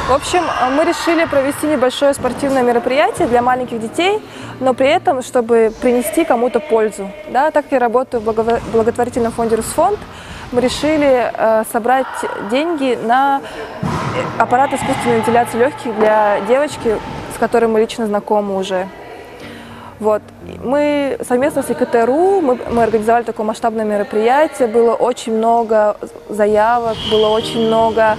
В общем, мы решили провести небольшое спортивное мероприятие для маленьких детей, но при этом, чтобы принести кому-то пользу. Да, так как я работаю в благотворительном фонде «Русфонд», мы решили собрать деньги на аппарат искусственной вентиляции легких для девочки, с которой мы лично знакомы уже. Вот. Мы совместно с ИКТ.ру мы организовали такое масштабное мероприятие, было очень много заявок, было очень много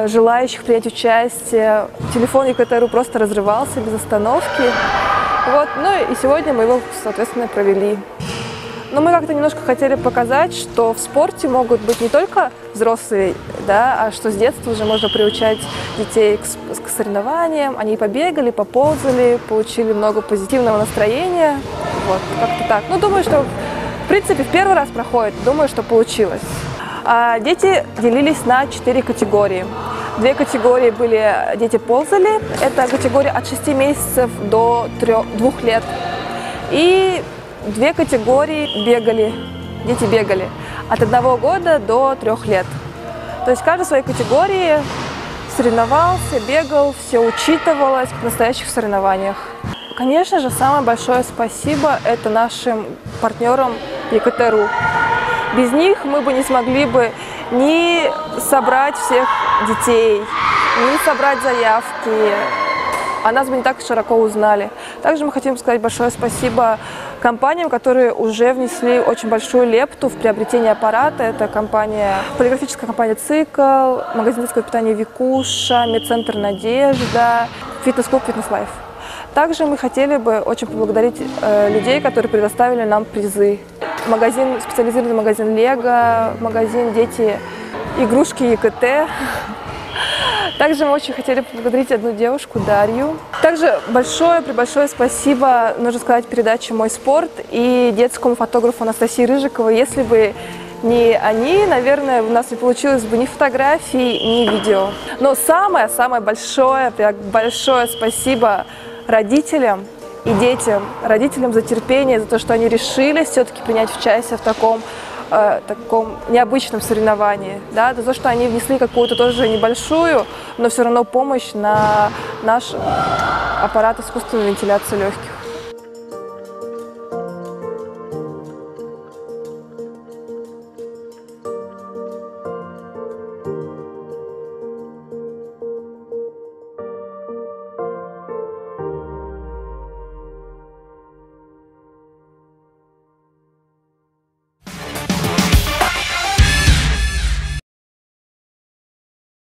желающих принять участие. Телефон ИКТ.ру просто разрывался без остановки. Вот. Ну и сегодня мы его, соответственно, провели. Но мы как-то немножко хотели показать, что в спорте могут быть не только взрослые, да, а что с детства уже можно приучать детей к соревнованиям. Они побегали, поползали, получили много позитивного настроения. Вот, как-то так. Ну, думаю, что, в принципе, в первый раз проходит, думаю, что получилось. Дети делились на 4 категории. 2 категории были дети ползали, это категория от 6 месяцев до 2 лет. И 2 категории бегали, дети бегали от 1 года до 3 лет. То есть каждый в своей категории соревновался, бегал, все учитывалось в настоящих соревнованиях. Конечно же, самое большое спасибо это нашим партнерам ИКТ.ру. Без них мы бы не смогли бы ни собрать всех детей, ни собрать заявки, а нас бы не так широко узнали. Также мы хотим сказать большое спасибо компаниям, которые уже внесли очень большую лепту в приобретение аппарата. Это полиграфическая компания «Цикл», магазин детского питания «Викуша», медцентр «Надежда», фитнес-клуб «Фитнес-лайф». Также мы хотели бы очень поблагодарить людей, которые предоставили нам призы. Специализированный магазин «Лего», магазин «Дети игрушки ИКТ». Также мы очень хотели поблагодарить одну девушку, Дарью. Также большое спасибо, нужно сказать, передаче «Мой спорт» и детскому фотографу Анастасии Рыжиковой. Если бы не они, наверное, у нас не получилось бы ни фотографий, ни видео. Но самое большое спасибо родителям и детям, родителям за терпение, за то, что они решились все-таки принять участие в таком необычном соревновании, да, за то, что они внесли какую-то тоже небольшую, но все равно помощь на наш аппарат искусственной вентиляции легких.